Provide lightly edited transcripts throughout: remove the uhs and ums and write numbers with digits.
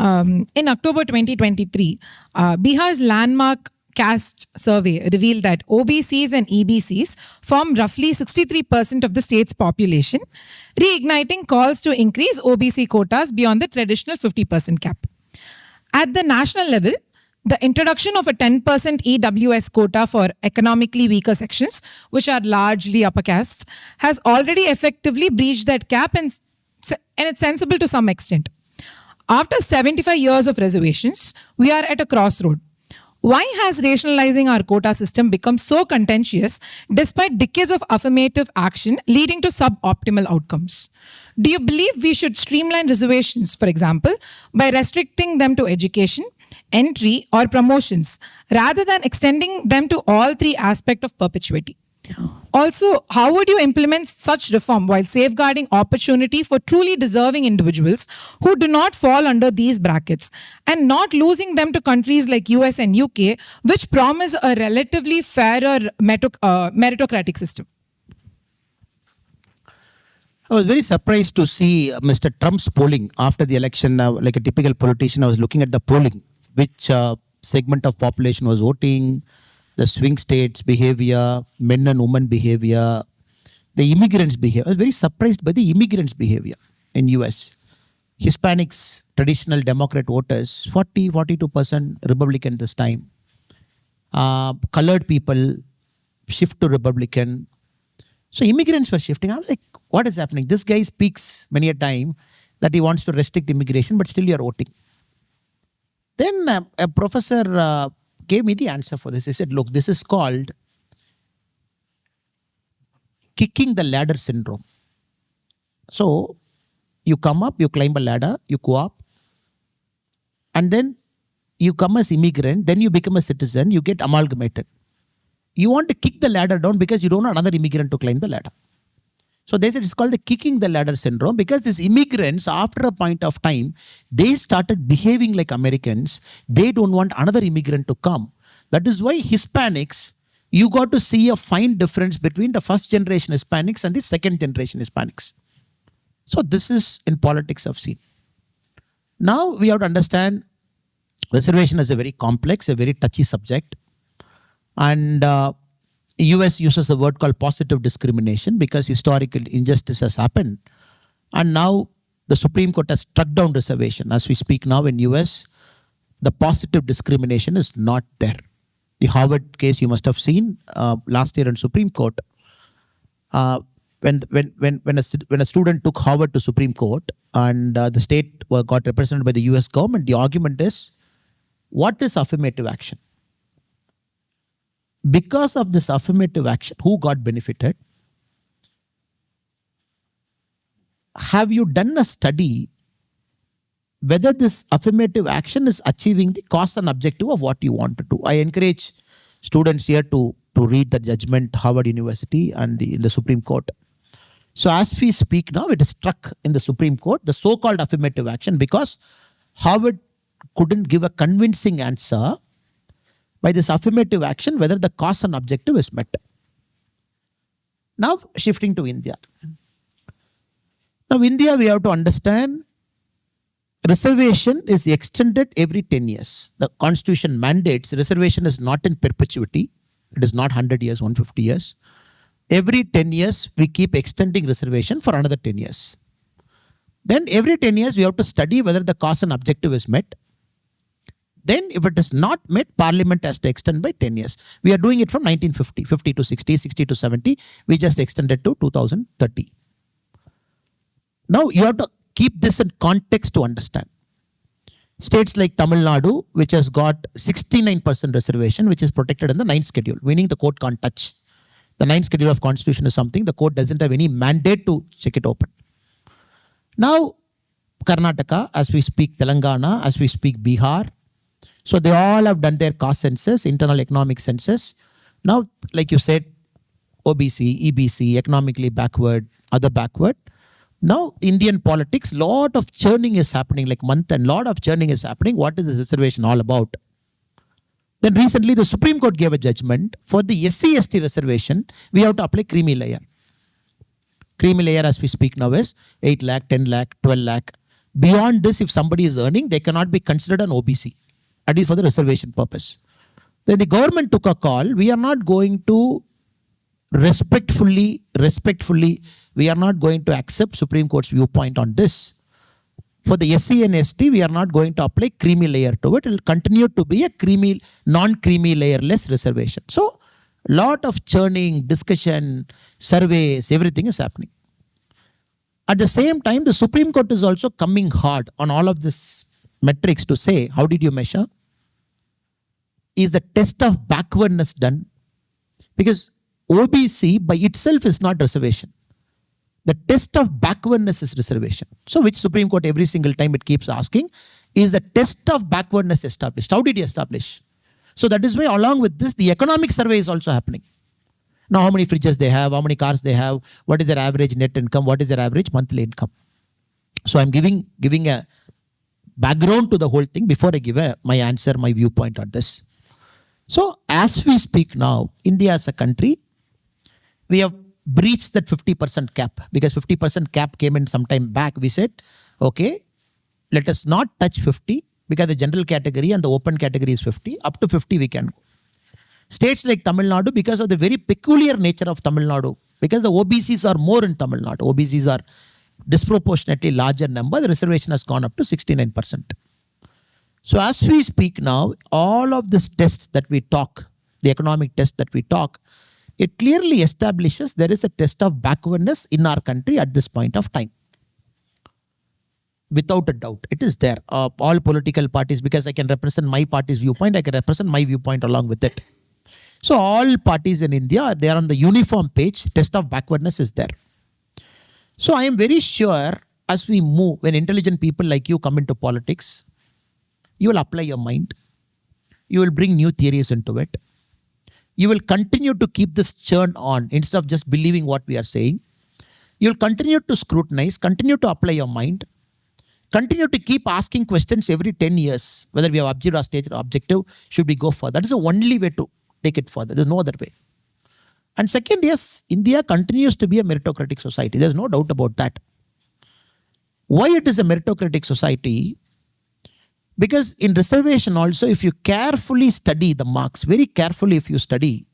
In October 2023, Bihar's landmark caste survey revealed that OBCs and EBCs form roughly 63% of the state's population, reigniting calls to increase OBC quotas beyond the traditional 50% cap. At the national level, the introduction of a 10% EWS quota for economically weaker sections, which are largely upper castes, has already effectively breached that cap, and it's sensible to some extent. After 75 years of reservations, we are at a crossroad. Why has rationalizing our quota system become so contentious despite decades of affirmative action leading to suboptimal outcomes? Do you believe we should streamline reservations, for example, by restricting them to education, entry, or promotions, rather than extending them to all three aspects of perpetuity? Also, how would you implement such reform while safeguarding opportunity for truly deserving individuals who do not fall under these brackets, and not losing them to countries like US and UK, which promise a relatively fairer meritocratic system? I was very surprised to see Mr. Trump's polling after the election. Like a typical politician, I was looking at the polling, which segment of population was voting, the swing states behavior, men and women behavior, the immigrants behavior. I was very surprised by the immigrants behavior in US. Hispanics, traditional Democrat voters, 42% Republican this time. Colored people shift to Republican. So immigrants were shifting. I was like, what is happening? This guy speaks many a time that he wants to restrict immigration, but still you're voting. Then a professor gave me the answer for this. He said, look, this is called kicking the ladder syndrome. So you come up, you climb a ladder, you go up, and then you come as immigrant, then you become a citizen, you get amalgamated. You want to kick the ladder down because you don't want another immigrant to climb the ladder. So they said it's called the kicking the ladder syndrome, because these immigrants, after a point of time, they started behaving like Americans. They don't want another immigrant to come. That is why Hispanics, you got to see a fine difference between the first generation Hispanics and the second generation Hispanics. So this is in politics I've seen. Now we have to understand reservation is a very complex, a very touchy subject. And US uses the word called positive discrimination because historical injustice has happened. And now the Supreme Court has struck down reservation. As we speak now in US, the positive discrimination is not there. The Harvard case you must have seen last year in Supreme Court. When a student took Harvard to Supreme Court and the state got represented by the US government, the argument is, what is affirmative action? Because of this affirmative action, who got benefited? Have you done a study whether this affirmative action is achieving the cause and objective of what you want to do? I encourage students here to read the judgment, Harvard University and in the Supreme Court. So as we speak now, it is struck in the Supreme Court, the so-called affirmative action, because Harvard couldn't give a convincing answer by this affirmative action whether the cause and objective is met. Now shifting to India. Now India, we have to understand, reservation is extended every 10 years. The constitution mandates reservation is not in perpetuity. It is not 100 years, 150 years. Every 10 years, we keep extending reservation for another 10 years. Then every 10 years, we have to study whether the cause and objective is met. Then if it is not met, Parliament has to extend by 10 years. We are doing it from 1950, 50 to 60, 60 to 70. We just extended to 2030. Now you have to keep this in context to understand. States like Tamil Nadu, which has got 69% reservation, which is protected in the 9th schedule, meaning the court can't touch. The 9th schedule of constitution is something the court doesn't have any mandate to check it open. Now, Karnataka, as we speak, Telangana, as we speak, Bihar. So they all have done their caste census, internal economic census. Now, like you said, OBC, EBC, economically backward, other backward. Now, Indian politics, lot of churning is happening, like month and lot of churning is happening. What is this reservation all about? Then recently, the Supreme Court gave a judgment for the SC/ST reservation. We have to apply creamy layer. Creamy layer, as we speak now, is 8 lakh, 10 lakh, 12 lakh. Beyond this, if somebody is earning, they cannot be considered an OBC, at least for the reservation purpose. Then the government took a call. We are not going to respectfully, we are not going to accept Supreme Court's viewpoint on this. For the SC and ST, we are not going to apply creamy layer to it. It will continue to be a creamy, non-creamy layerless reservation. So, lot of churning, discussion, surveys, everything is happening. At the same time, the Supreme Court is also coming hard on all of this metrics to say, how did you measure? Is the test of backwardness done? Because OBC by itself is not reservation. The test of backwardness is reservation. So which Supreme Court every single time it keeps asking, is the test of backwardness established? How did you establish? So that is why along with this, the economic survey is also happening. Now how many fridges they have, how many cars they have, what is their average net income, what is their average monthly income. So I'm giving a background to the whole thing before I give my answer, my viewpoint on this. So as we speak now, India as a country, we have breached that 50% cap, because 50% cap came in some time back. We said, okay, let us not touch 50 because the general category and the open category is 50. Up to 50 we can go. States like Tamil Nadu, because of the very peculiar nature of Tamil Nadu, because the OBCs are more in Tamil Nadu, OBCs are disproportionately larger number, the reservation has gone up to 69%. So as we speak now, all of this tests that we talk, the economic test that we talk, it clearly establishes there is a test of backwardness in our country at this point of time. Without a doubt, it is there. All political parties, because I can represent my party's viewpoint, I can represent my viewpoint along with it. So all parties in India, they are on the uniform page, test of backwardness is there. So I am very sure as we move, when intelligent people like you come into politics, you will apply your mind. You will bring new theories into it. You will continue to keep this churn on instead of just believing what we are saying. You will continue to scrutinize, continue to apply your mind, continue to keep asking questions every 10 years, whether we have objective or stated objective, should we go further? That is the only way to take it further. There is no other way. And second, yes, India continues to be a meritocratic society. There is no doubt about that. Why it is a meritocratic society? Because in reservation also, if you carefully study the marks, very carefully if you study,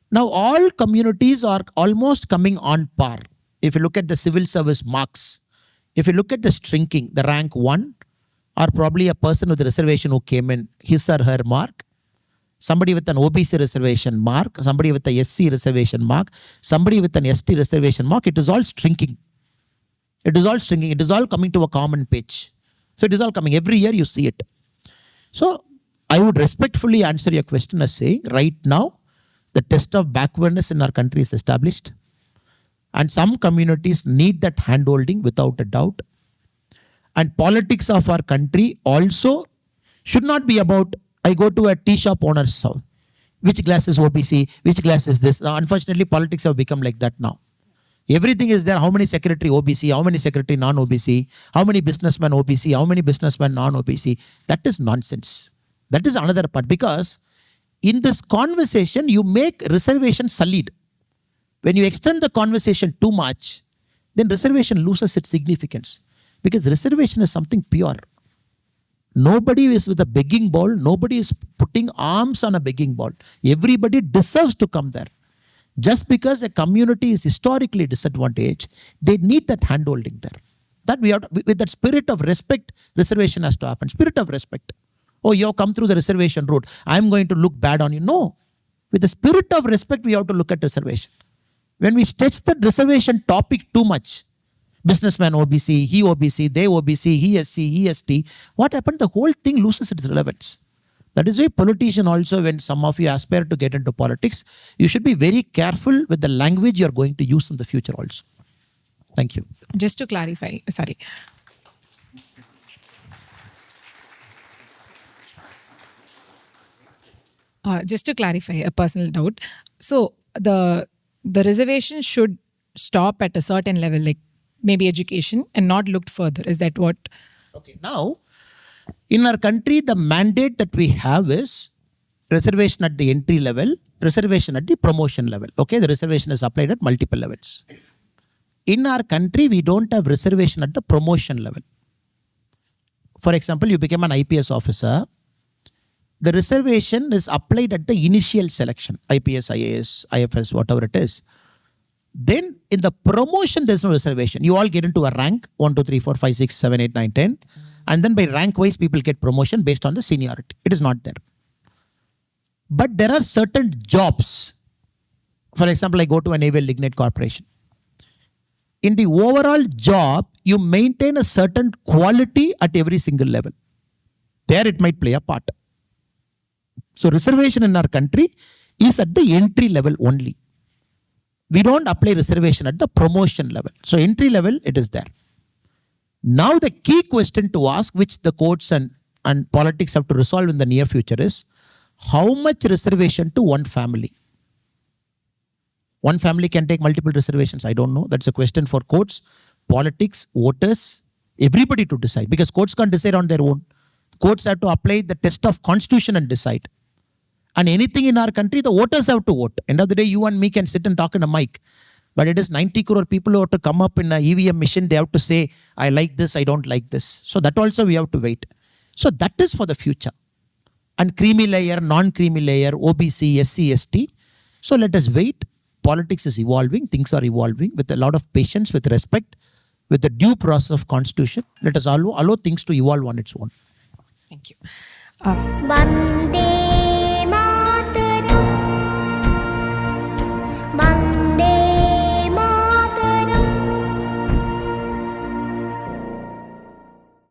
now all communities are almost coming on par. If you look at the civil service marks, if you look at the shrinking, the rank 1, or probably a person with a reservation who came in, his or her mark, somebody with an OBC reservation mark, somebody with a SC reservation mark, somebody with an ST reservation mark, it is all shrinking. It is all shrinking. It is all coming to a common pitch. So it is all coming. Every year you see it. So I would respectfully answer your question as saying, right now, the test of backwardness in our country is established. And some communities need that handholding without a doubt. And politics of our country also should not be about, I go to a tea shop owner's house. Which glass is OBC? Which glass is this? Now, unfortunately, politics have become like that now. Everything is there. How many secretary OBC? How many secretary non-OBC? How many businessmen OBC? How many businessmen non-OBC? That is nonsense. That is another part. Because in this conversation, you make reservation solid. When you extend the conversation too much, then reservation loses its significance. Because reservation is something pure. Nobody is with a begging bowl. Nobody is putting arms on a begging bowl. Everybody deserves to come there. Just because a community is historically disadvantaged, they need that handholding there. That we have to, with that spirit of respect, reservation has to happen. Spirit of respect. Oh, you have come through the reservation route. I'm going to look bad on you. No. With the spirit of respect, we have to look at reservation. When we stretch the reservation topic too much, businessman OBC, he OBC, they OBC, he SC, he ST, what happened? The whole thing loses its relevance. That is why politician also, when some of you aspire to get into politics, you should be very careful with the language you are going to use in the future also. Thank you. Just to clarify, sorry. Just to clarify a personal doubt. So the reservation should stop at a certain level, like maybe education, and not looked further. Is that what? Okay. Now, in our country, the mandate that we have is reservation at the entry level, reservation at the promotion level. Okay, the reservation is applied at multiple levels. in our country, we don't have reservation at the promotion level. For example, you become an IPS officer. The reservation is applied at the initial selection, IPS, IAS, IFS, whatever it is. Then in the promotion, there's no reservation. You all get into a rank, 1, 2, 3, 4, 5, 6, 7, 8, 9, 10. And then by rank wise, people get promotion based on the seniority. It is not there. But there are certain jobs. For example, I go to a naval lignite corporation. In the overall job, you maintain a certain quality at every single level. There it might play a part. So reservation in our country is at the entry level only. We don't apply reservation at the promotion level. So entry level, it is there. Now the key question to ask, which the courts and politics have to resolve in the near future is, how much reservation to one family? One family can take multiple reservations. I don't know. That's a question for courts, politics, voters, everybody to decide. Because courts can't decide on their own. Courts have to apply the test of constitution and decide. And anything in our country, the voters have to vote. End of the day, you and me can sit and talk in a mic. But it is 90 crore people who have to come up in an EVM machine. They have to say, I like this, I don't like this. So that also we have to wait. So that is for the future. And creamy layer, non-creamy layer, OBC, SC, ST. So let us wait. Politics is evolving. Things are evolving with a lot of patience, with respect, with the due process of constitution. Let us allow things to evolve on its own. Thank you.